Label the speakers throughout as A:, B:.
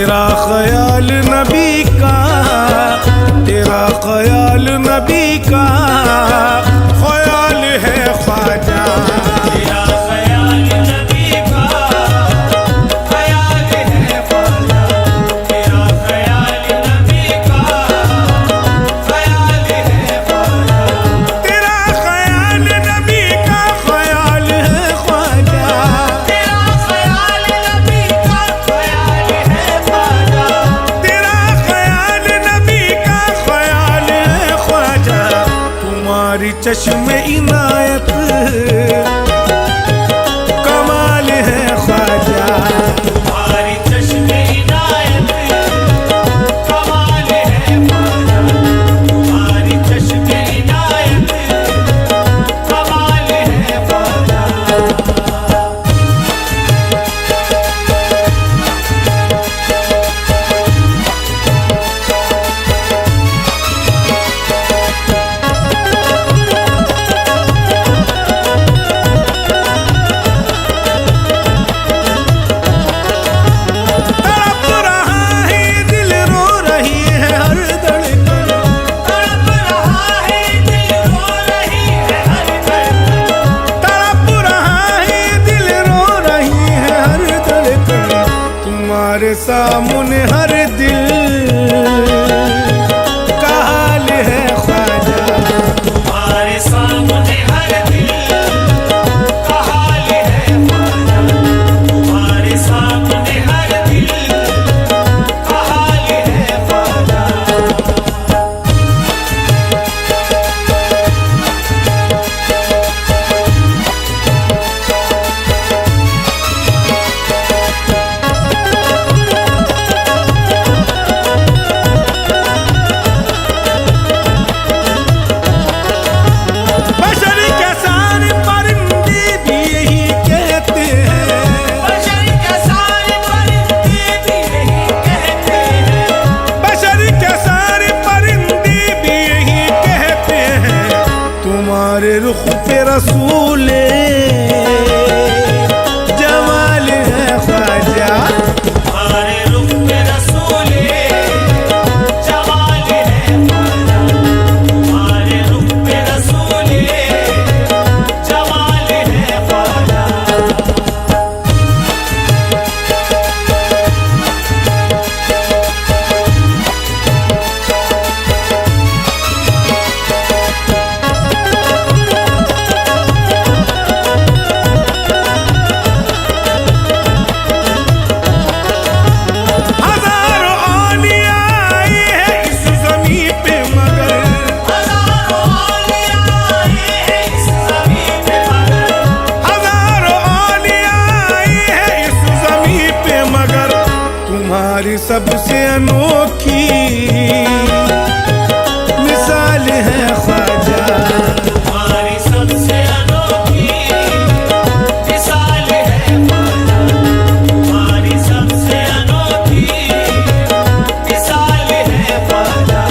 A: तेरा ख्याल नबी का, तेरा ख्याल नबी का ख्याल है ख्वाजा।
B: तेरा ख्याल नबी का ख्याल है ख्वाजा। तेरा ख्याल नबी का ख्याल है ख्वाजा।
A: तेरा ख्याल नबी का ख्याल है ख्वाजा।
B: तेरा ख्याल नबी का ख्याल है ख्वाजा।
A: तेरा ख्याल नबी का ख्याल है ख्वाजा। तुम्हारी चश्मे इनायत कमाल है ख्वाजा।
B: तुम्हारी चश्मे इनायत कमाल है ख्वाजा। तुम्हारी चश्मे इनायत कमाल है ख्वाजा।
A: तड़प रहा है दिल, रो रही है हर धड़कन।
B: तड़प रहा है दिल, रो रही है हर धड़कन।
A: तड़प रहा है दिल, रो रही है हर धड़कन। तुम्हारे सामने हर दिल का हाल है ख्वाजा।
B: तुम्हारे सामने हर दिल का हाल है ख्वाजा। तुम्हारे सामने हर दिल का हाल है ख्वाजा।
A: बशर के सारे परिंदे भी यही कहते हैं।
B: बशर के सारे परिंदे भी यही कहते हैं।
A: बशर के सारे परिंदे भी यही कहते हैं। तुम्हारे रुख पे रसूले जमाल है ख्वाजा।
B: तुम्हारे रुख पे रसूले जमाल है ख्वाजा। तुम्हारे रुख पे रसूले जमाल है ख्वाजा।
A: हजारों औलिया आए हैं इस ज़मीं पे मगर,
B: हजारों औलिया आए हैं इस ज़मीं पे मगर।
A: हजारों औलिया आए हैं इस ज़मीं पे मगर। तुम्हारी सबसे अनोखी मिसाल है ख्वाजा।
B: तुम्हारी सबसे अनोखी मिसाल है ख्वाजा। तुम्हारी सबसे अनोखी मिसाल है ख्वाजा।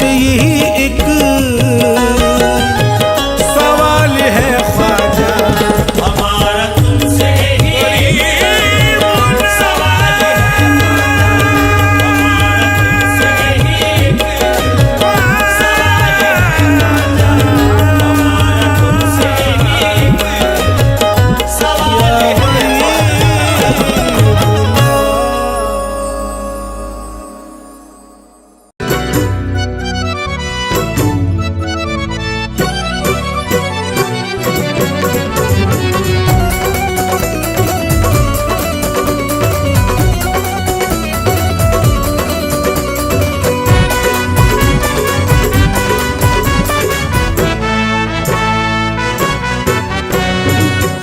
A: बस यही एक सवाल है ख्वाजा,
B: हमारा तुमसे ही सवाल है, हमारा तुमसे ही सवाल है, हमारा तुमसे ही सवाल है।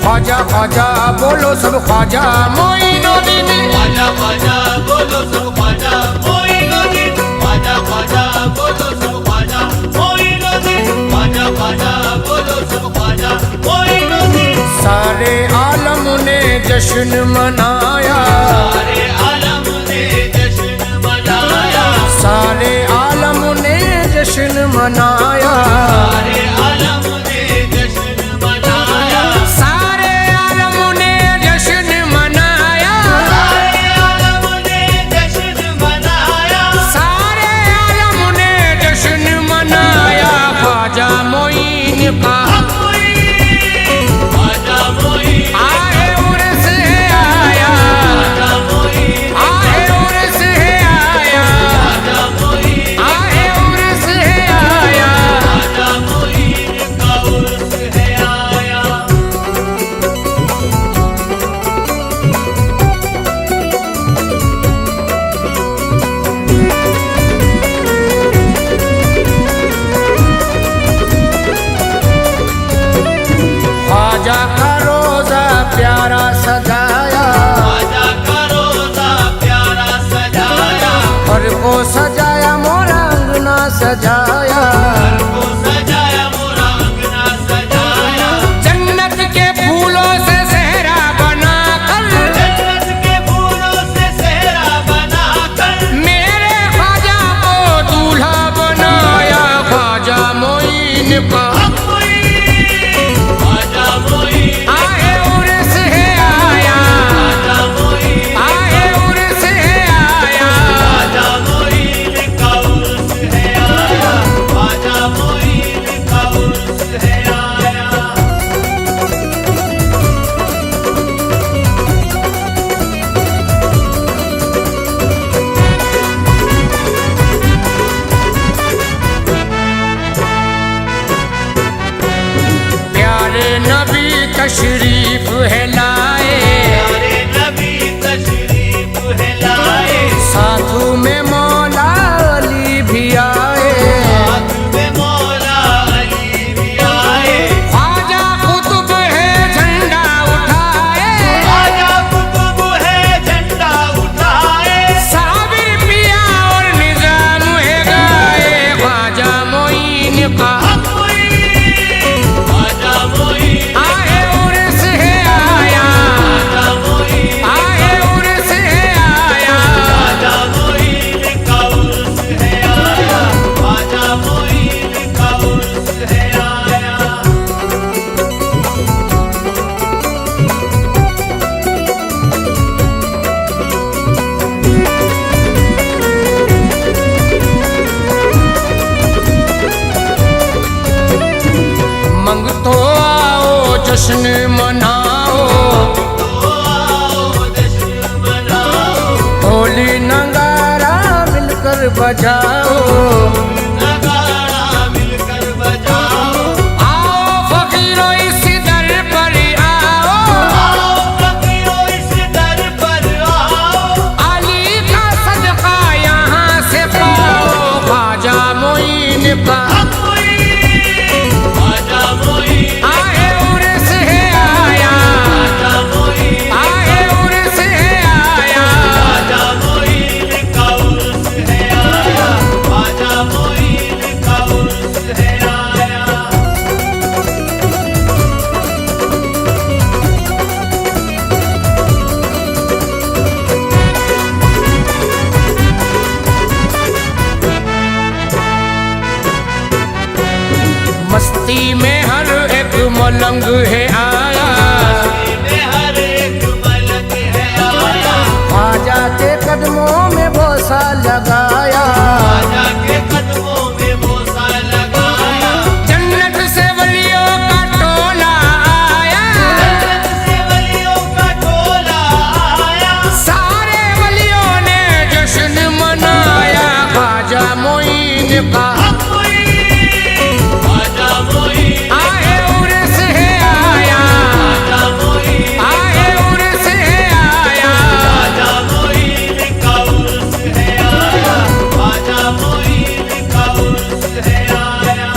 C: ख्वाजा ख्वाजा बोलो सब ख्वाजा मोइनुद्दीन,
B: ख्वाजा ख्वाजा बोलो सब ख्वाजा मोइनुद्दीन, ख्वाजा ख्वाजा बोलो सब ख्वाजा मोइनुद्दीन, ख्वाजा ख्वाजा बोलो सब ख्वाजा मोइनुद्दीन।
C: सारे आलम ने जश्न मनाया,
B: सारे आलम ने जश्न मनाया,
C: सारे आलम ने जश्न मनाया,
B: सारे आलम ने जश्न मनाया,
C: सारे आलम ने जश्न मनाया,
B: सारे आलम ने जश्न मनाया,
C: सारे आलम ने जश्न मनाया। ख्वाजा मोइन का
B: ख्वाजा मोइन,
C: आए उर्स है आया,
B: ख्वाजा मोइन,
C: आए उर्स है आया,
B: ख्वाजा मोइन,
C: आए उर्स है आया।
B: ख्वाजा मोइन का उर्स है आया।
C: ख्वाजा का रोजा प्यारा सजाया,
B: ख्वाजा का रोजा प्यारा सजाया,
C: घर को सजाया मोरा अंगना सजाया,
B: को सजाया मोरा अंगना सजाया,
C: जन्नत के फूलों से सेहरा बनाकर
B: जन्नत के फूलों से सेहरा बनाकर
C: मेरे ख्वाजा को दूल्हा बनाया। ख्वाजा मोइन का
B: ख्वाजा मोइन,
C: आए उर्स है आया,
B: ख्वाजा मोइन,
C: आए उर्स है आया।
B: ख्वाजा मोइन का उर्स है आया, ख्वाजा मोइन का उर्स है आया।
C: प्यारे नबी तशरीफ है लाए,
B: प्यारे नबी तशरीफ है लाए,
C: साधु में मौला अली भी आए,
B: साथ में मौला अली भी आए,
C: ख्वाजा कुतुब है झंडा उठाए,
B: ख्वाजा कुतुब है झंडा उठाए,
C: साबिर पिया और निजाम है गाए। ख्वाजा मोइन का
B: ख्वाजा मोइन,
C: आए उर्स है आया,
B: ख्वाजा मोइन,
C: आए उर्स है आया।
B: ख्वाजा मोइन का उर्स है आया, ख्वाजा मोइन का उर्स है आया।
C: मंग तो आओ जश्न मनाओ,
B: तो आओ जश्न मनाओ,
C: ढोली नगारा मिलकर बजाओ,
B: नगाड़ा मिलकर बजाओ,
C: आओ फकीरों इस दर पर आओ,
B: आओ फकीरों इस दर पर आओ,
C: अली का सदका यहाँ से पाओ। ख्वाजा मोइन का
B: ख्वाजा मोइन,
C: आए उर्स है आया,
B: ख्वाजा मोइन,
C: आए उर्स है आया।
B: ख्वाजा मोइन का उर्स है आया, ख्वाजा मोइन
C: मस्ती में हर एक मलंग है आया,
B: में हर एक मलंग है आया,
D: ख्वाजा के कदमों में बोसा लगाया,
B: ख्वाजा के कदमों में बोसा लगाया,
C: जन्नत से वलियों का टोला आया,
B: जन्नत से वलियों का टोला आया,
C: सारे वलियों ने जश्न मनाया, ख्वाजा मोइन का
B: ख्वाजा मोइन,
C: आए उर्स है आया,
B: ख्वाजा मोइन,
C: आए उर्स है आया,
B: ख्वाजा मोइन का उर्स है आया, ख्वाजा मोइन का उर्स है आया।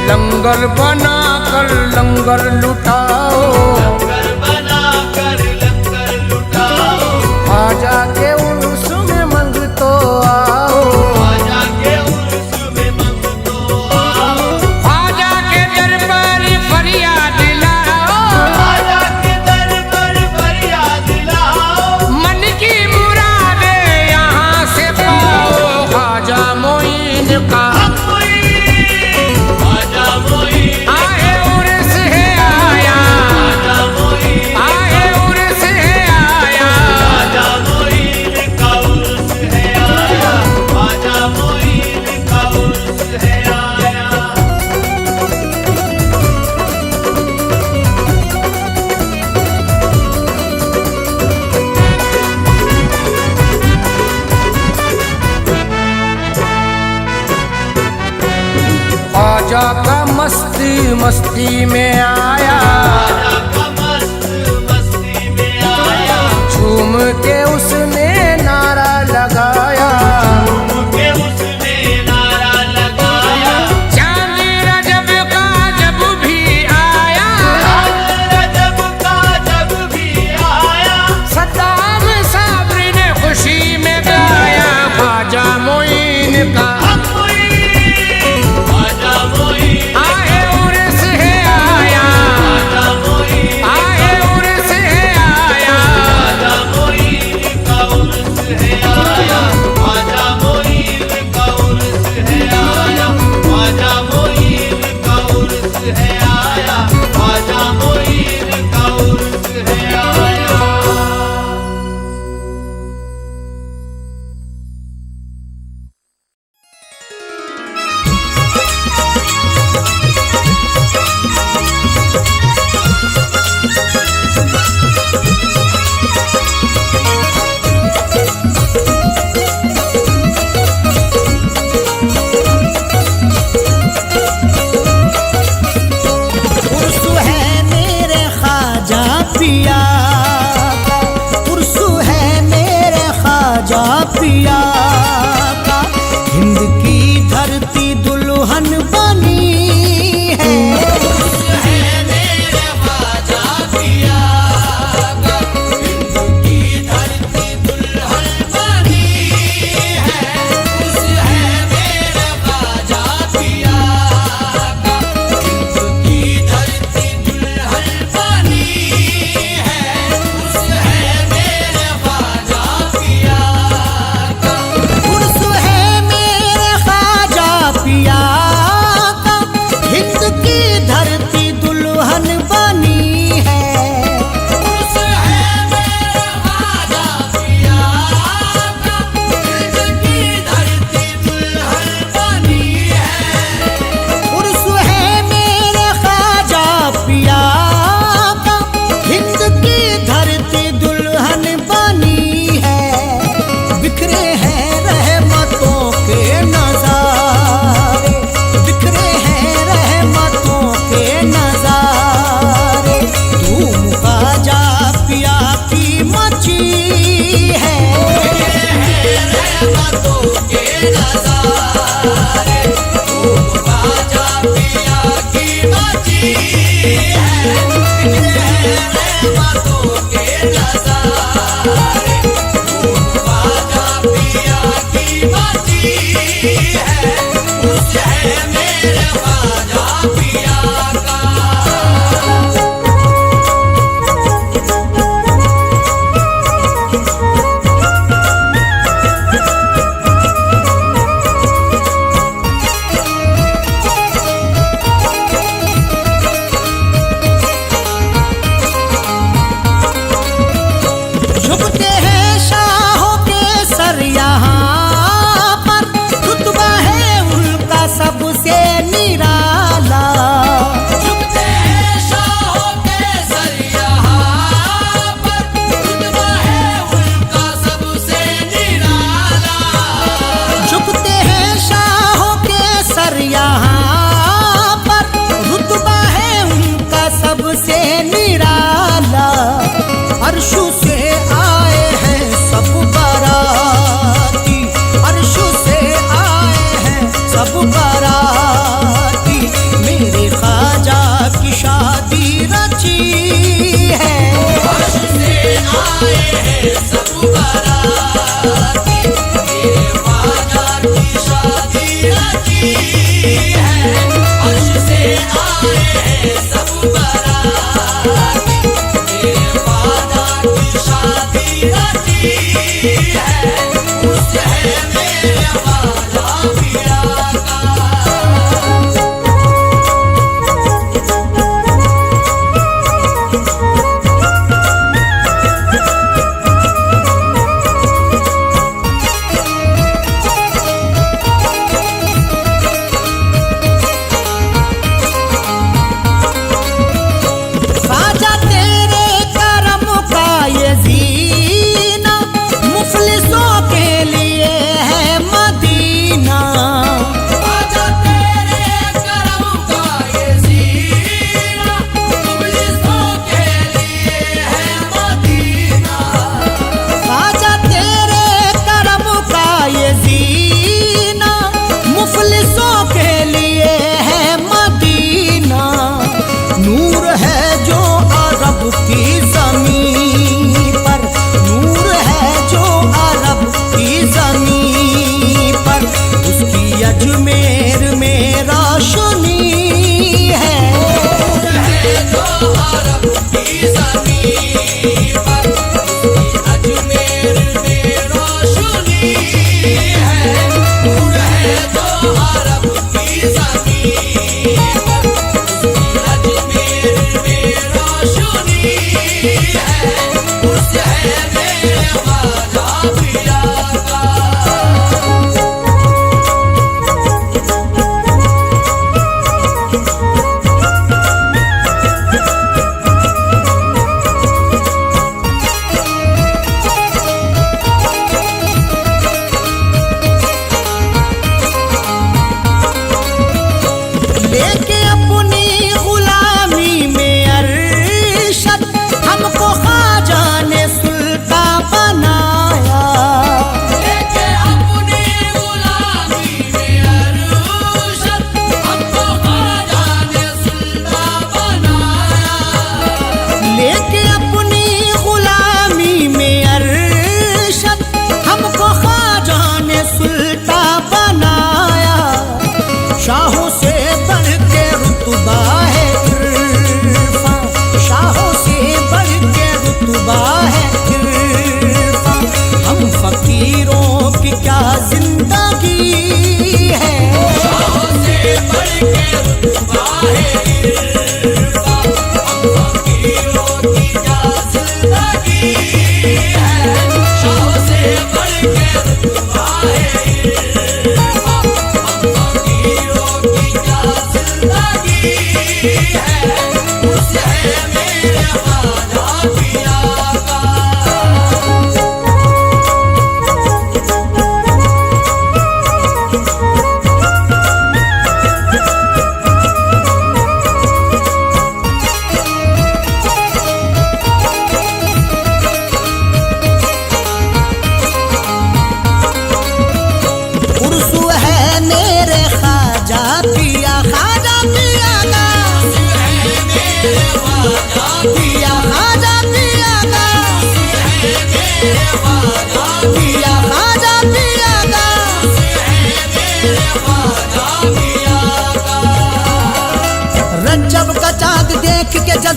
C: लंगर बना कर लंगर लुटाओ,
B: लंगर बना कर लंगर लुटाओ,
D: ख्वाजा के उर्स में मंग तो आओ,
B: ख्वाजा के उर्स में मंग तो आओ,
C: ख्वाजा के दरबार फरियाद लाओ,
B: ख्वाजा के दर पर फरियाद लाओ,
C: मन की मुरादे यहाँ से पाओ, ख्वाजा मोइन का
B: ख्वाजा मोइन,
C: आए उर्स है आया,
B: ख्वाजा मोइन,
C: आए उर्स है आया,
B: ख्वाजा मोइन का उर्स है आया, ख्वाजा मोइन का उर्स है आया।
D: ख्वाजा का मस्ती मस्ती में आया,
B: ख्वाजा का मस्त मस्ती में आया,
D: झूम के उसने नारा लगाया,
B: के उसने नारा लगाया,
C: चांद रजब का जब भी आया,
B: रजब का जब भी आया,
C: सद्दाम साबरी ने खुशी में गाया, ख्वाजा मोइन का
B: ख्वाजा मोइन,
C: आए उर्स है आया,
B: ख्वाजा मोइन,
C: आए उर्स है आया,
B: ख्वाजा मोइन का उर्स है आया, ख्वाजा मोइन का उर्स है आया, ख्वाजा मोइन का उर्स है आया, ख्वाजा मोइन का उर्स है आया।
E: उर्सु है मेरे ख्वाजा पिया का, उर्सु है मेरे ख्वाजा पिया का, हिंद की धरती दुल्हन बनी है। उर्सु है मेरे ख्वाजा पिया का, हिंद की धरती दुल्हन बनी है। उर्सु है मेरे ख्वाजा पिया का, हिंद की धरती दुल्हन बनी है। उर्स है मेरे ख्वाजा पिया का, उर्स है मेरे ख्वाजा पिया का, हिंद की धरती दुल्हन बनी है। उर्स है मेरे ख्वाजा पिया का, हिंद की धरती दुल्हन बनी है। उर्स है मेरे ख्वाजा पिया का, हिंद की धरती दुल्हन बनी है। बिखरे हैं रहमतों के नज़ारे, बिखरे हैं रहमतों के नज़ारे, धूम ख्वाजा पिया की मची है। बिखरे हैं रहमतों के नज़ारे, धूम ख्वाजा पिया की मची है। बिखरे हैं रहमतों के नज़ारे, धूम ख्वाजा पिया की मची है। उर्स है मेरे ख्वाजा पिया का।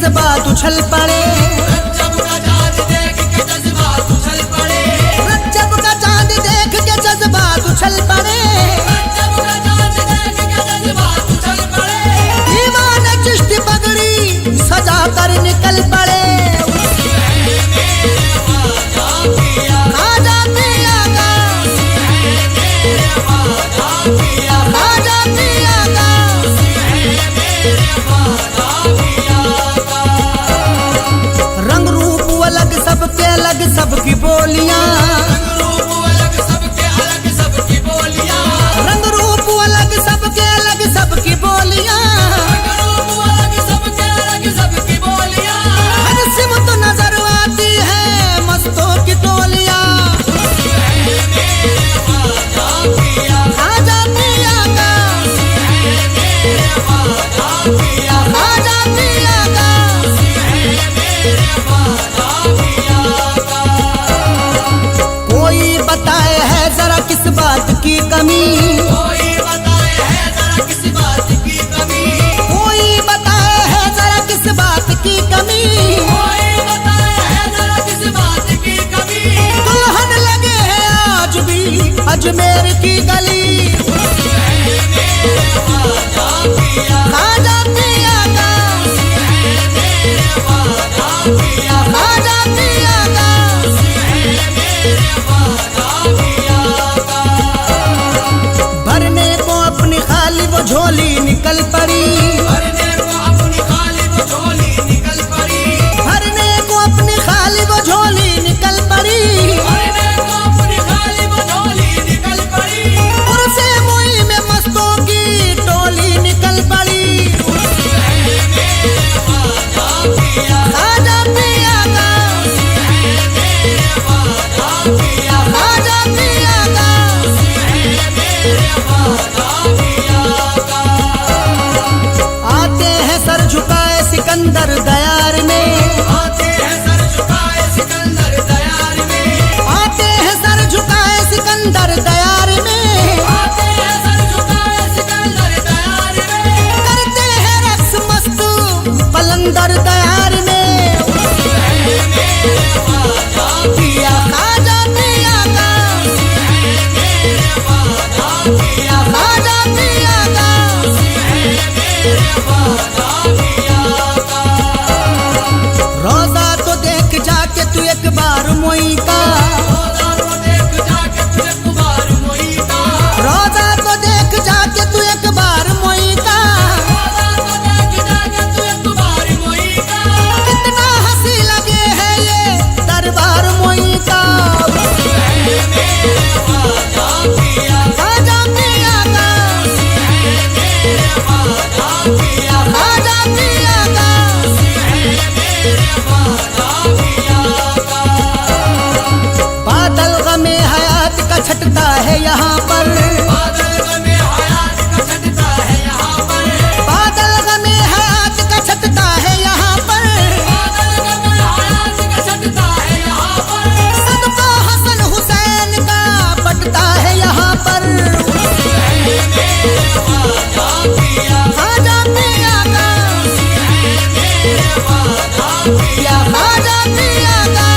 E: जज्बात उछल पड़े,
B: रज्जब का चाँद देख के जज्बात उछल पड़े,
E: रज्जब का चांद देख के जज्बात उछल पड़े,
B: रज्जब का चाँद देख के जज्बात उछल पड़े,
E: दीवाने चिश्ती पगड़ी सजा कर निकल पड़े। खाजा पिया का, खाजा पिया का, रंग रूप अलग सबके अलग सबकी बोलियां,
B: रूप अलग सबके अलग सबकी बोलियां,
E: रंग रूप अलग सबके अलग सबकी बोलियां,
B: रूप अलग सबके अलग सबकी बोलियां,
E: हर सिमत नजर आती है मस्तों की टोलियां। खाजा पिया का, खाजा पिया का, कोई बताए है जरा किस बात की कमी,
B: कोई बताए है जरा किसी बात की कमी,
E: कोई बताए है जरा किस बात की कमी,
B: कोई बताए है जरा किसी बात की कमी,
E: दुल्हन लगे हैं आज भी अजमेर की गली। खाजा पिया का, खाजा पिया का, भरने को अपनी खाली वो झोली निकल पड़ी,
B: भरने को अपनी खाली वो झोली निकल पड़ी,
E: भरने को अपनी खाली वो झोली निकल पड़ी,
B: भरने को अपनी खाली वो झोली निकल पड़ी,
E: उर्से मोई में मस्तों की टोली निकल पड़ी। खाजा पिया का, खाजा पिया का, आते हैं सर झुकाए सिकंदर दयार में,
B: आते हैं सर झुकाए सिकंदर दयार में,
E: आते हैं सर झुकाए सिकंदर दयार में,
B: आते हैं सर झुकाए सिकंदर दयार में,
E: करते हैं रक्स मस्त पलंदर दयार में। पिया खाजा पिया का, खाजा पिया का, रोजा तो देख जाके तू एक बार मोई का,
B: रोजा को देख जाके तू एक बार मोई का,
E: रोजा तो देख जाके तू एक बार मोई का,
B: रोजा को देख जाके तू एक बार मोई का,
E: कितना हंसी लगे है ये दरबार मोई का। खाजा पिया का, खाजा पिया का, बादल गमे हयात का छटता है यहाँ पर,
B: बादल गमे हयात का छटता है यहाँ पर,
E: बादल गमे हयात का छटता है यहाँ पर,
B: बादल गमे हयात का छटता है यहाँ पर,
E: सदका हसन हुसैन का बटता है यहाँ पर। खाजा पिया का, पिया खाजा पिया का,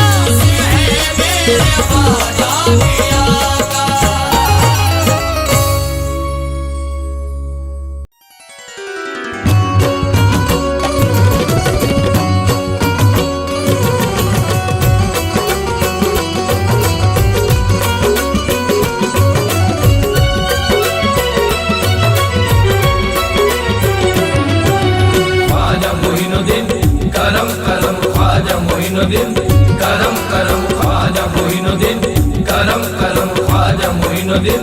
F: ख्वाजा मोइनुद्दीन करम करम ख्वाजा मोइनुद्दीन करम करम ख्वाजा मोइनुद्दीन करम करम ख्वाजा मोइनुद्दीन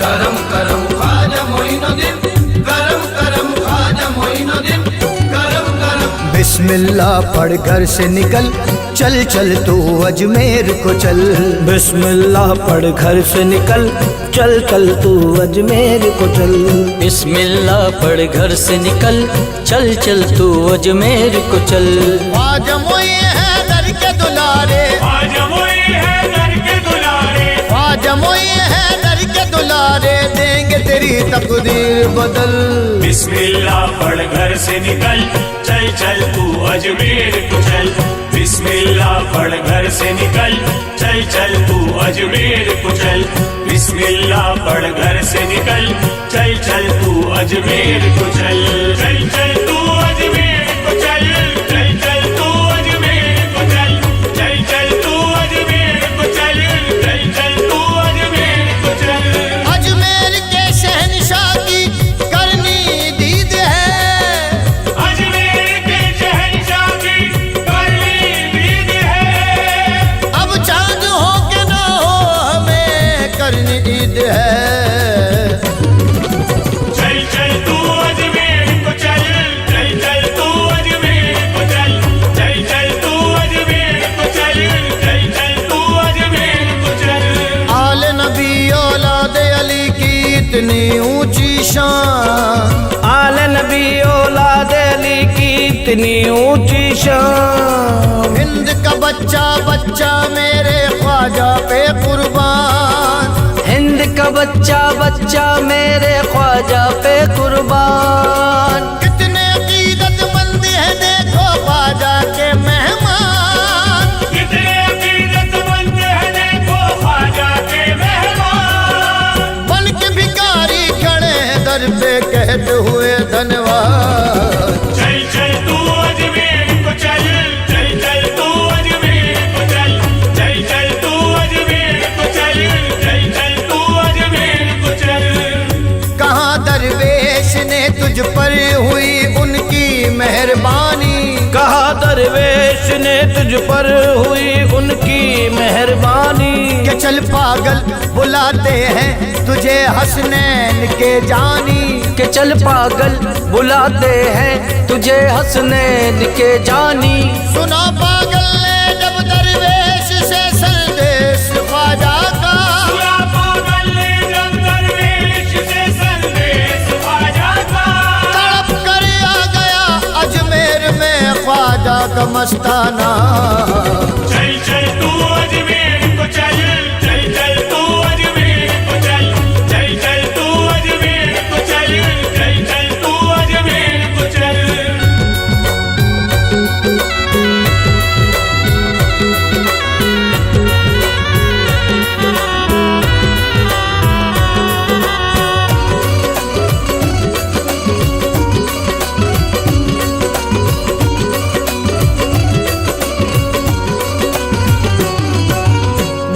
F: करम करम ख्वाजा मोइनुद्दीन करम करम ख्वाजा मोइनुद्दीन करम करम।
E: बिस्मिल्लाह पढ़ घर से निकल, चल चल तू अजमेर को चल।
G: बिस्मिल्लाह पढ़ घर से निकल, चल चल तू अजमेर को चल।
H: बिस्मिल्लाह पढ़ घर से निकल, चल चल तू अजमेर को चल।
A: ख्वाजा मोई है दर के दुलारे,
B: ख्वाजा मोई है दर के दुलारे,
A: ख्वाजा मोई है दर के दुलारे, देंगे
E: तेरी तकदीर बदल।
B: बिस्मिल्लाह पढ़ घर से निकल, चल चल तू अजमेर को चल। बिस्मिल्लाह पढ़ घर से निकल, चल चल तू अजमेर को चल। बिस्मिल्लाह पढ़ घर से निकल, चल चल तू अजमेर को चल। चल चल तू अजमेर को चल, चल चल तू अजमेर को चल। चल चल तू अजमेर को चल, चल चल तू अजमेर को चल।
E: अजमेर के शहंशाह की करनी दीद है,
B: अजमेर के शहंशाह की करनी दीद है।
E: अब चांद हो के ना हो हमें करनी ईद है।
B: चल चल तू अजमेर को चल, चल चल तू अजमेर को चल। चल चल तू अजमेर को चल, चल चल तू अजमेर को चल।
E: आल नबी औलाद अली की इतनी ऊंची शान,
G: आल नबी औलाद अली की इतनी ऊंची शान।
E: हिंद का बच्चा बच्चा मेरे ख्वाजा पे कुर्बान,
H: हिंद का बच्चा बच्चा मेरे ख्वाजा पे कुर्बान।
E: कितने अकीदतमंद है देखो ख्वाजा के मेहमान।
B: कितने अकीदतमंद हैं देखो ख्वाजा के मेहमान।
E: बन के भिखारी खड़े हैं दर पे कहते हुए धन्यवाद।
B: चल चल तू अजमेर को चल, चल चल तू अजमेर को चल। चल चल तू अजमेर को चल, चल चल तू अजमेर को चल।
E: कहाँ दरवेश ने तुझ पर हुई उनकी मेहरबानी,
G: कहा दरवेश ने तुझ पर हुई उनकी मेहरबानी।
E: के चल पागल बुलाते हैं तुझे हसनैन के जानी।
H: के चल पागल बुलाते हैं तुझे हसनैन के जानी।
E: सुना पागल ने जब दरवेश से संदेश ख्वाजा का,
B: सुना पागल ने जब दरवेश से संदेश ख्वाजा का।
E: तड़प कर आ गया अजमेर में ख्वाजा का मस्ताना।
B: चल चल तू अजमेर को चल, चल चल तू अजमेर को चल। चल चल तू अजमेर को चल, चल चल तू अजमेर को चल।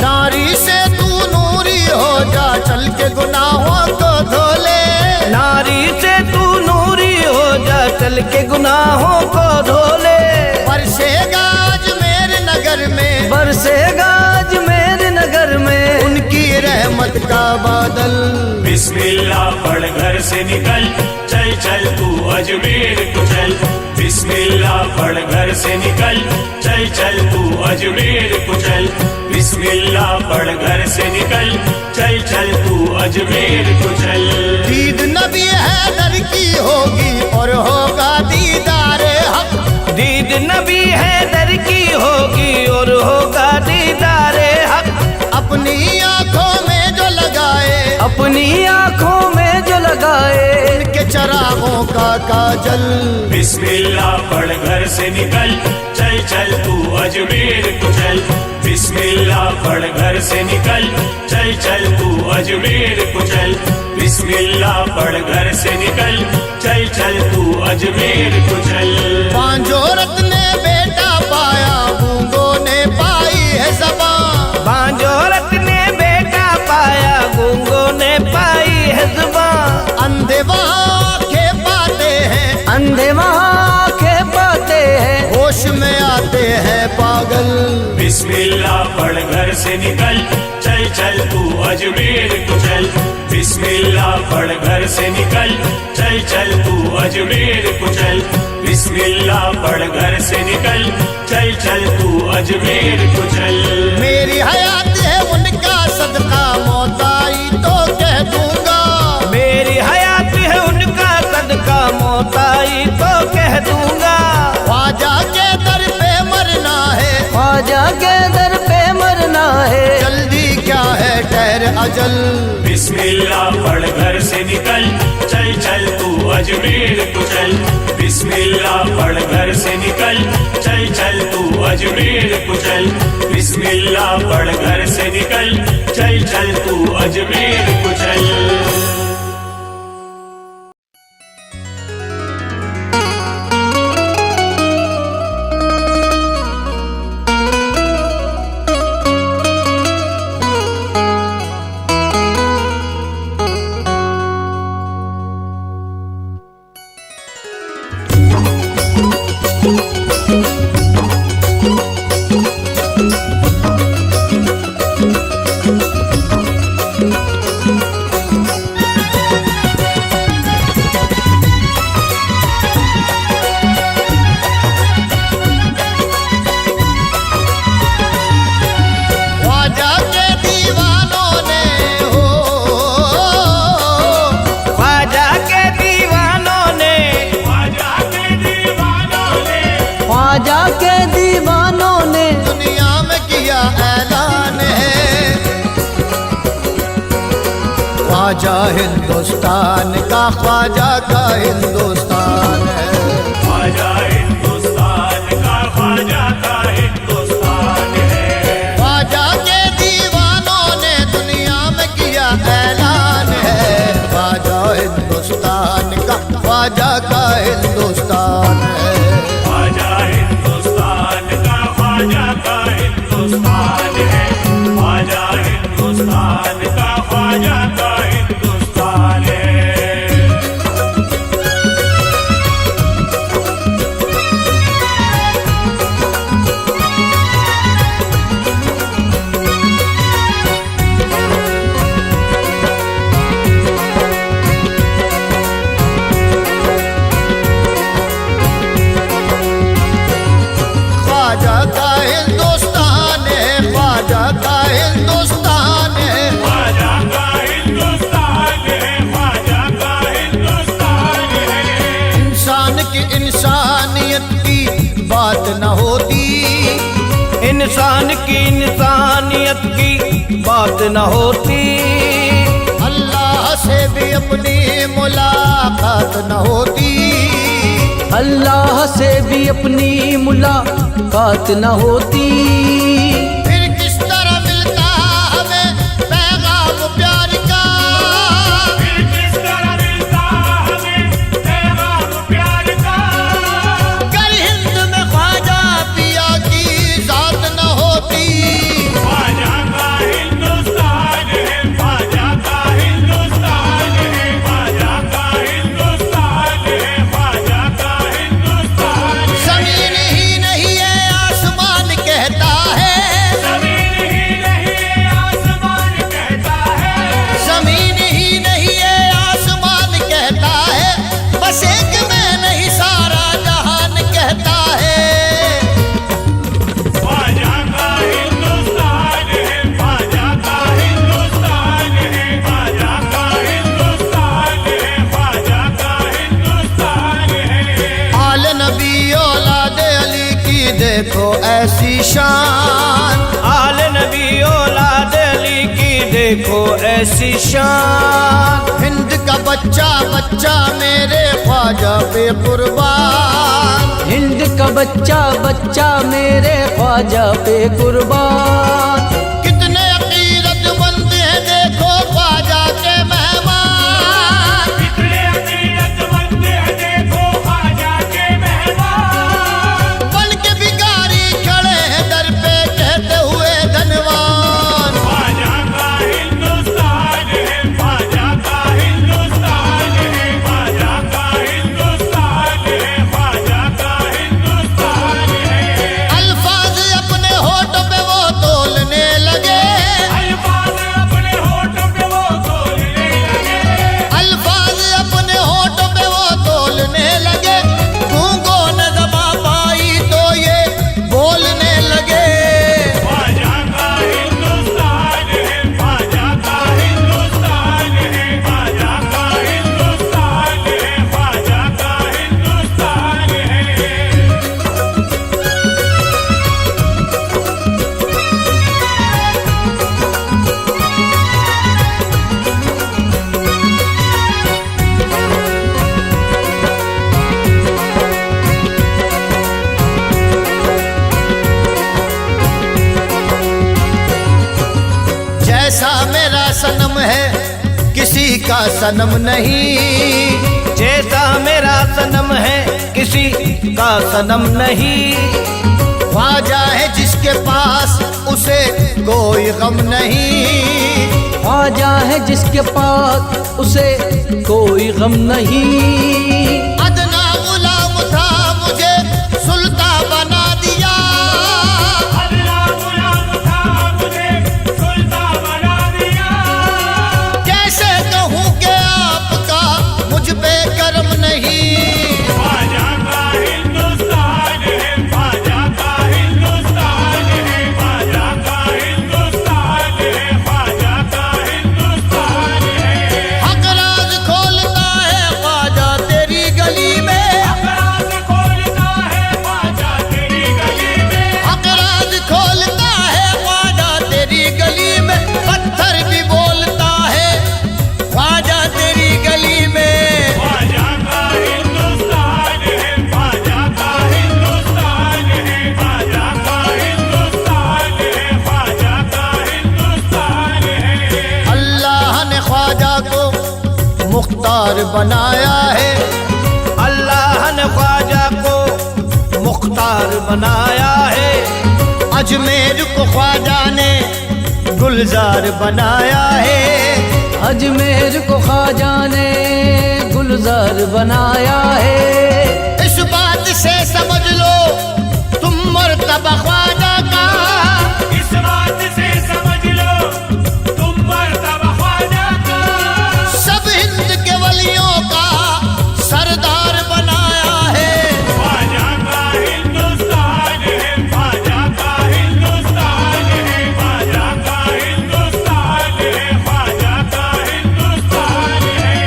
E: नारी से तू नूरी हो जा चल के गुनाहों को धो ले।
G: नारी से तू नूरी हो जा चल के गुनाहों को धो ले।
E: बरसेगा अजमेर नगर में,
H: बरसेगा अजमेर नगर में
E: उनकी रहमत का बादल।
B: बिस्मिल्लाह पढ़ घर से निकल, चल चल तू अजमेर को चल। बिस्मिल्लाह पढ़ घर से निकल, चल चल तू अजमेर को चल। बिस्मिल्लाह पढ़ घर से निकल, चल चल तू अजमेर को चल।
E: दीद नबी हैदर की होगी और होगा दीदारे हक।
G: दीद नबी हैदर की होगी और होगा दीदारे हक।
E: अपनी आंखों में जो लगाए,
H: अपनी आंखों में जो लगाए
E: उनके चरागों का काजल।
B: बिस्मिल्लाह पढ़ घर से निकल, चल चल तू अजमेर को चल। बिस्मिल्लाह पढ़ घर से निकल, चल चल तू अजमेर को चल। बिस्मिल्लाह पढ़ घर से निकल, चल चल तू अजमेर को चल।
E: बांजोरत ने बेटा पाया, गूंगों ने पाई है ज़बान।
G: बांजोरत ने बेटा पाया, गूंगों ने पाई है जुबान।
E: अंधे वहाँ खे पाते हैं,
H: अंधे वहाँ के पाते हैं
E: होश में आते हैं पागल।
B: बिस्मिल्लाह पढ़ घर से निकल, चल चल तू अजमेर को चल। बिस्मिल्लाह पढ़ घर से निकल, चल चल तू अजमेर को चल। बिस्मिल्लाह पढ़ घर से निकल, चल चल तू अजमेर को चल।
E: मेरी हयात है उनका सदका, मौत आई तो कह दूंगा।
G: मेरी हयात है उनका सदका, मौत आई तो कह दूंगा।
E: ख्वाजा के दर पे मरना है,
H: ख्वाजा के दर पे मरना है।
E: जल्दी क्या है ठहर अजल।
B: बिस्मिल्लाह पढ़ घर से निकल, चल चल तू अजमेर को चल। बिस्मिल्लाह पढ़ घर से निकल, चल चल तू अजमेर को चल। बिस्मिल्लाह पढ़ घर से निकल, चल चल तू अजमेर को चल।
D: ख्वाजा के दीवानों ने
E: दुनिया में किया ऐलान है। ख्वाजा हिंदुस्तान का, ख्वाजा का हिंदुस्तान है।
B: ख्वाजा हिंदुस्तान का, ख्वाजा का हिंदुस्तान है।
E: ख्वाजा के दीवानों ने दुनिया में किया ऐलान है। ख्वाजा हिंदुस्तान का, ख्वाजा का हिंदुस्तान है।
B: ख्वाजा हिंदुस्तान का, ख्वाजा का हिंदुस्तान है। ख्वाजा हिंदुस्तान का, ख्वाजा का हिंदुस्तान है।
E: ख्वाजा का हिंदुस्तान है, ख्वाजा का हिंदुस्तान है।
B: ख्वाजा का हिंदुस्तान है, ख्वाजा का हिंदुस्तान है।
E: इंसान की इंसानियत की बात न होती,
G: इंसान की इंसानियत की बात न होती।
E: अल्लाह से भी अपनी मुलाकात न होती।
H: अल्लाह से भी अपनी मुलाकात न होती।
E: फिर किस तरह मिलता हमें पैगाम प्यार का।
B: फिर किस तरह मिलता हमें पैगाम प्यार का।
E: कर हिंद में ख्वाजा पिया की जात न होती।
B: ख्वाजा का हिंदुस्तान है, ख्वाजा का हिंदुस्तान है। ख्वाजा का हिंदुस्तान है, ख्वाजा का हिंदुस्तान है।
E: जमीन ही नहीं है आसमान कहता है।
B: जमीन ही नहीं है, आसमान कहता है।
E: जमीन ही नहीं है आसमान कहता है। बस एक मैं नहीं सारा जहान कहता है।
B: ख्वाजा का हिंदुस्तान है, ख्वाजा का हिंदुस्तान है। ख्वाजा का हिंदुस्तान है, ख्वाजा का हिंदुस्तान है।
E: आल नबी औलाद अली की देखो ऐसी शान।
G: आल नबी औलाद अली की देखो ऐसी शान।
E: हिंद का बच्चा बच्चा मेरे ख्वाजा पे कुर्बान।
H: हिंद का बच्चा बच्चा मेरे ख्वाजा पे कुर्बान।
E: कितने अकीदतमंद हैं देखो ख्वाजा के मेहमान।
B: कितने अकीदतमंद हैं देखो ख्वाजा के मेहमान।
E: बन के भिखारी खड़े हैं दर पे कहते हुए धनवान।
B: ख्वाजा का हिंदुस्तान है, ख्वाजा का हिंदुस्तान है। ख्वाजा का हिंदुस्तान है, ख्वाजा का हिंदुस्तान है।
E: अल्फाज अपने होठ पे वो तोलने का सनम नहीं,
G: जैसा मेरा सनम है किसी का सनम नहीं।
E: ख्वाजा है जिसके पास उसे कोई गम नहीं,
H: ख्वाजा है जिसके पास उसे कोई गम नहीं।
E: अदना गुलाम था मुझे सुल्तान बना दिया,
B: अदना गुलाम था मुझे सुल्तान बना दिया।
E: कैसे कहूँ कि आपका मुझ पे करम नहीं।
B: ख्वाजा का हिंदुस्तान है, ख्वाजा का हिंदुस्तान है, ख्वाजा का हिंदुस्तान है, ख्वाजा का हिंदुस्तान है।
E: हक राज खोलता है ख्वाजा तेरी गली में,
B: हक राज खोलता है ख्वाजा तेरी गली में,
E: हक राज खोलता है ख्वाजा तेरी गली में। पत्थर भी बोलता है ख्वाजा तेरी गली में।
B: ख्वाजा का हिंदुस्तान है, ख्वाजा का हिंदुस्तान है, ख्वाजा का हिंदुस्तान है, ख्वाजा का हिंदुस्तान है।
E: अल्लाह ने ख्वाजा को मुख्तार बनाया है,
G: अल्लाह ने ख्वाजा को मुख्तार बनाया है।
E: अजमेर को ख्वाजा ने गुलजार बनाया है।
H: अजमेर को ख्वाजा ने गुलजार बनाया है।
E: इस बात से समझ लो तुम मर्तबा ख्वाजा का,
B: इस बात से समझ लो तुम मर्तबा ख्वाजा का।
E: सब हिंद के वलियों का सरदार बनाया है।
B: ख्वाजा का हिंदुस्तान है, ख्वाजा का हिंदुस्तान है, ख्वाजा का हिंदुस्तान है, ख्वाजा का हिंदुस्तान है।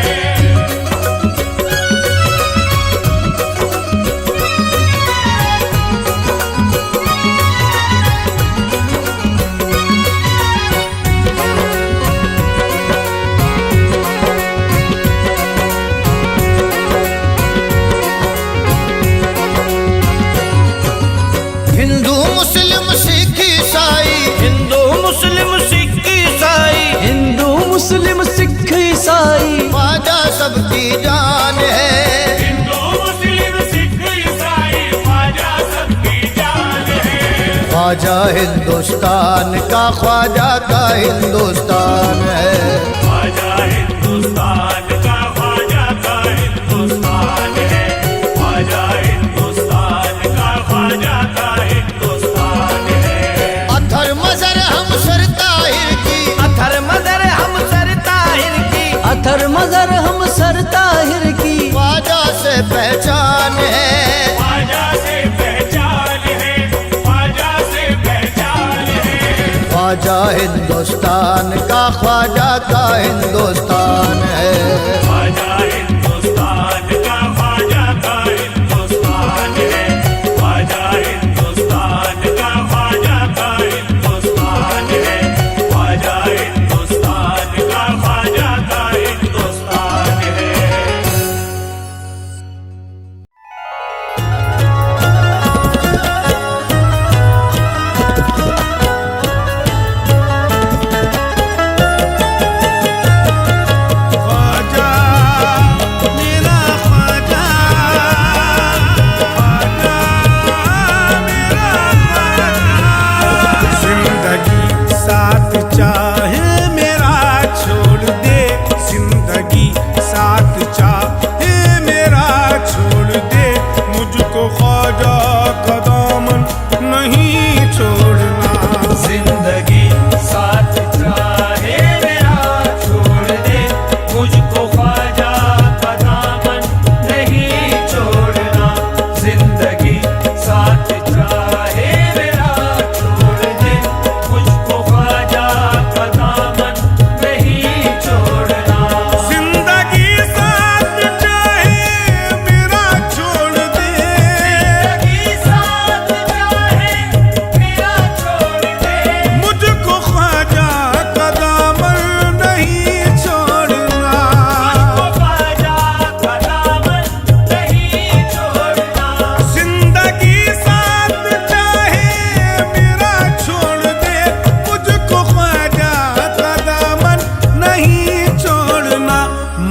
E: हिंदू मुस्लिम सिख ईसाई,
G: हिंदू मुस्लिम सिख ईसाई,
H: हिंदू मुस्लिम सिख ईसाई,
E: ख्वाजा सबकी जान है।
B: हिंदू मुस्लिम सिख ईसाई, ख्वाजा सबकी जान है।
E: ख्वाजा हिंदुस्तान का, ख्वाजा का हिंदुस्तान है।
B: ख्वाजा हिंदुस्तान का, ख्वाजा का हिंदुस्तान है, ख्वाजा हिंदुस्तान का, ख्वाजा का हिंदुस्तान है।
E: अथर मजर हम सर ताहिर की,
G: अथर मदर हम सर ताहिर की,
H: अथर मजर हम सर ताहिर की।
E: ख्वाजा से पहचान है।
B: ख्वाजा से पहचान है, ख्वाजा से पहचान है।
E: ख्वाजा हिंदुस्तान का, ख्वाजा का हिंदुस्तान है।
B: ख्वाजा हिंदुस्तान का, ख्वाजा का हिंदुस्तान है, ख्वाजा हिंदुस्तान का, ख्वाजा का हिंदुस्तान है, ख्वाजा हिंदुस्तान का, ख्वाजा का हिंदुस्तान है।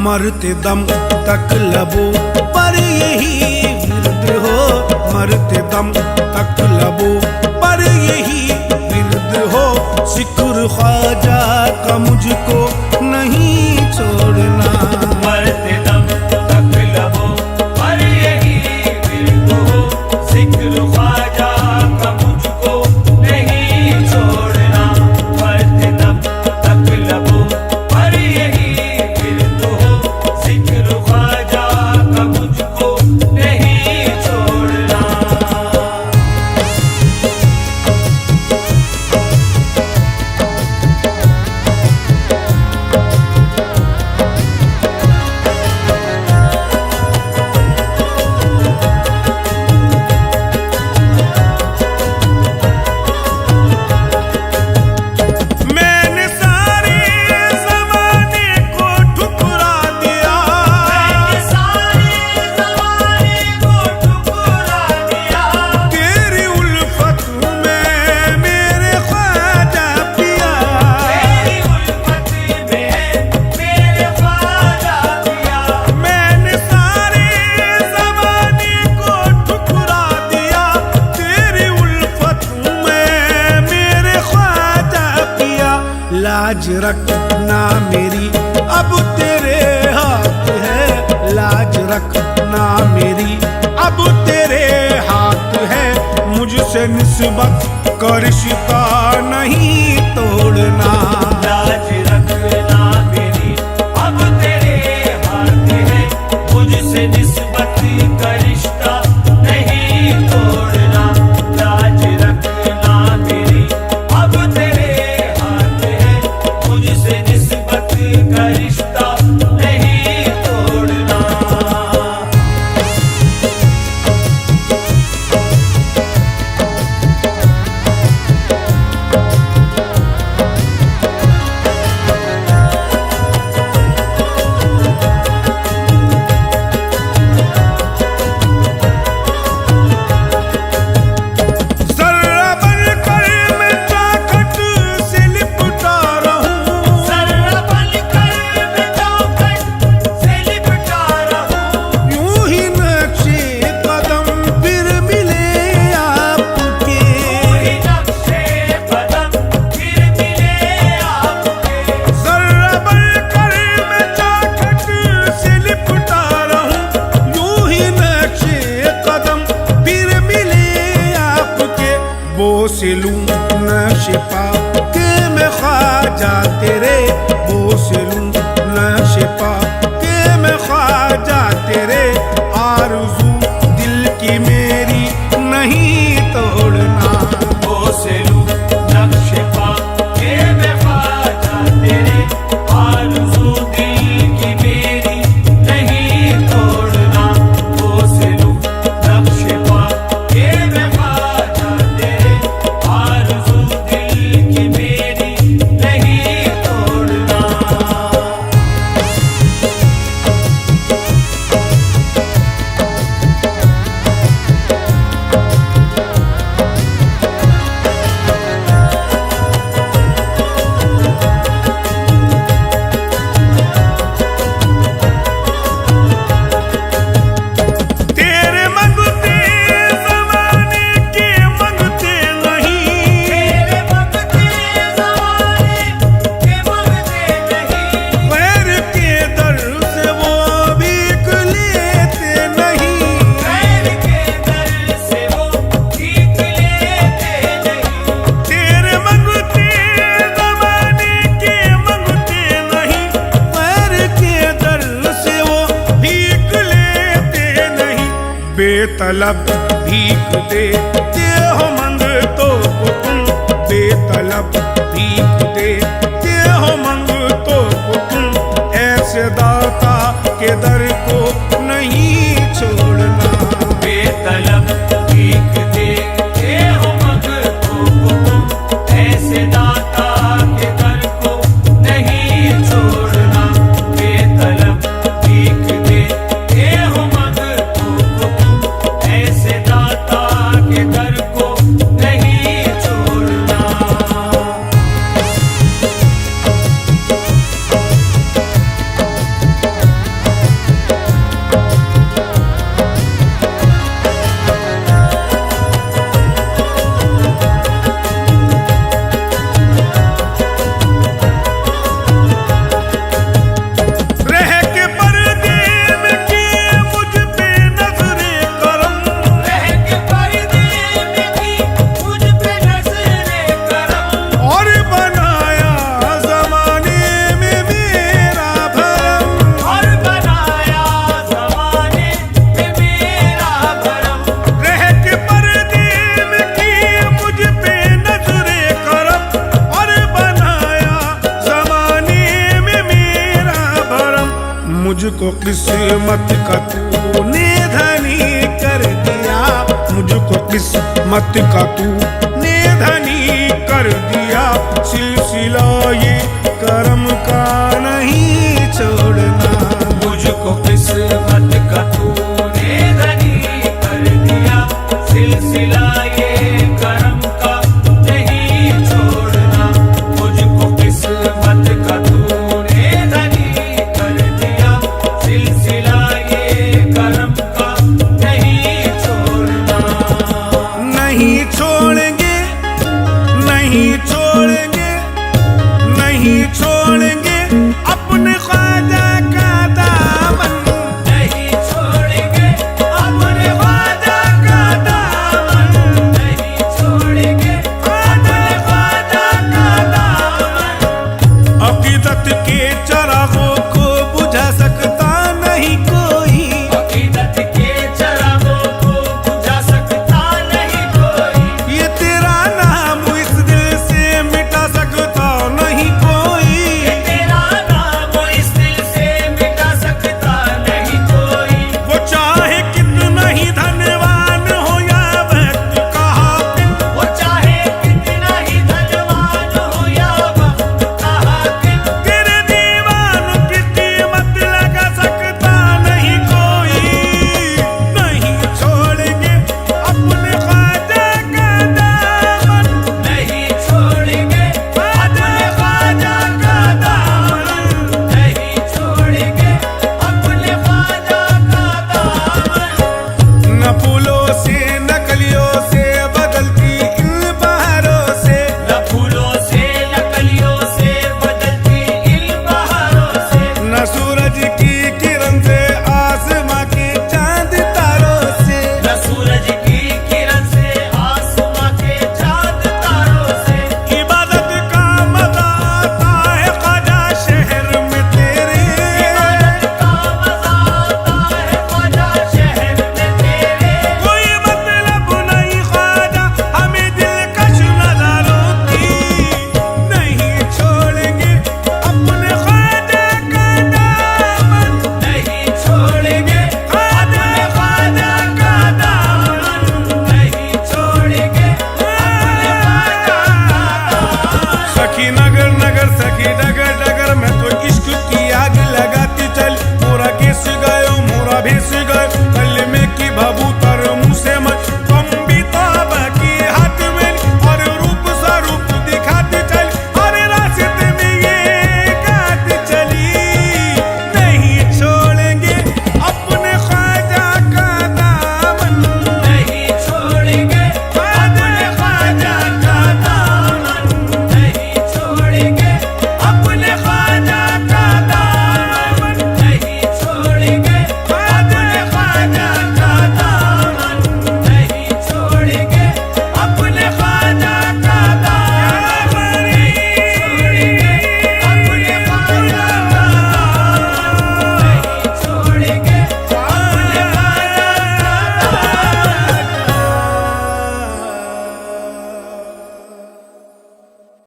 A: मरते दम तक लबों पर यही विरद हो, मरते दम तक लबों पर यही विरद हो। जिक्र ख्वाजा का मुझको नहीं छोड़ना,
B: मरते दम तक लबों पर यही विरद हो। जिक्र ख्वाजा का मुझको नहीं छोड़ना, मरते दम तक लबों पर यही विरद हो। जिक्र ख्वाजा का मुझको नहीं छोड़ना।
A: मैंने सारे ज़माने को ठुकरा दिया,
B: मैंने सारे ज़माने को ठुकरा दिया।
A: तेरी उल्फत में मेरे ख्वाजा पिया,
B: तेरी उल्फत में मेरे ख्वाजा पिया।
A: मैंने सारे ज़माने को ठुकरा दिया, तेरी उल्फत में मेरे ख्वाजा पिया। लाज रखना मेरी अब तेरे हाथ है, लाज रखना मेरी अब तेरे हाथ है। मुझसे निस्बत का रिश्ता नहीं तोड़ना,
B: लाज रखना मेरी अब तेरे हाथ है। मुझसे निस्बत का रिश्ता नहीं तोड़ना, लाज रखना मेरी अब तेरे हाथ है। मुझसे निस्बत का रिश्ता नहीं तोड़ना।
A: जर्रा बनकर मैं चौखट से लिपटा रहूं,
B: जर्रा बनकर मैं चौखट से लिपटा रहूं।
A: यूं ही नक्शे कदम फिर मिले आपके,
B: कोई नक्शे कदम फिर मिले आपके।
A: जर्रा बनकर मैं चौखट से लिपटा रहूं, यूं ही नक्शे कदम फिर मिले आपके। बोस लूं नक्शे पा के मैं ख्वाजा तेरे, बोस लूं नक्शे पा के मैं ख्वाजा तेरे। आरज़ू दिल की मेरी नहीं तोड़ना,
B: बोसलू नक्शे पा के मैं ख्वाजा तेरे। आरज़ू दिल की मेरी नहीं तोड़ना, बोसलू नक्शे पा के मैं ख्वाजा तेरे। आरज़ू दिल की मेरी नहीं तोड़ना।
A: तेरे मंगते ज़माने के मंगते नहीं,
B: तेरे मंगते ज़माने के मंगते नहीं।
A: गैर के दर से वो भीख लेते नहीं,
B: गैर के दर से वो भीख लेते नहीं।
A: तेरे मंगते ज़माने के मंगते नहीं, गैर के दर से वो भीख लेते नहीं। बेतलब भीख देते हो मंगतों को तुम, बेतलब भीख देते हो मंगतों को तुम। ऐसे दाता के दर को नहीं छोड़ना,
B: बेतलब भीख देते हो मंगतों को तुम। ऐसे दाता के दर को नहीं छोड़ना, बेतलब भीख देते हो मंगतों को तुम। ऐसे दाता के दर को नहीं छोड़ना।
A: मुझको किस्मत का तूने धनी कर दिया, मुझको किस्मत का तूने धनी कर दिया। सिलसिला ये करम का नहीं छोड़ना,
F: मुझको किस्मत का तूने धनी कर दिया, सिलसिला ये करम का नहीं छोड़ना। मुझको किस्मत का तूने धनी कर दिया, सिलसिला ये करम का नहीं छोड़ना।
A: नहीं छोड़ेंगे, नहीं छोड़ेंगे, नहीं छोड़ेंगे अपने ख्वाजा का दामन,
F: नहीं छोड़ेंगे अपने ख्वाजा का दामन, नहीं छोड़ेंगे अपने ख्वाजा का दामन।
A: अकीदत के चरागों को बुझा सकता नहीं कोई,
F: अकीदत के चरागों को बुझा सकता नहीं कोई,
A: ये तेरा नाम इस दिल से मिटा सकता नहीं कोई।
F: तेरा नाम इस दिल से मिटा सकता नहीं कोई।
A: वो चाहे कितना ही धनवान हो या वक्त का हाकिम,
F: वो चाहे कितना ही धनवान हो या वक्त का हाकिम,
A: तेरे दीवान की कीमत लगा सकता नहीं कोई। नहीं छोड़ेंगे अपने ख्वाजा का दामन,
F: नहीं छोड़ेंगे अपने ख्वाजा का दामन, नहीं छोड़ेंगे अपने ख्वाजा का दामन।
A: न फूलों से न कलियों से बदलती इन बहारों से,
F: न फूलों से न कलियों से बदलती इन बहारों से,
A: न सूरज की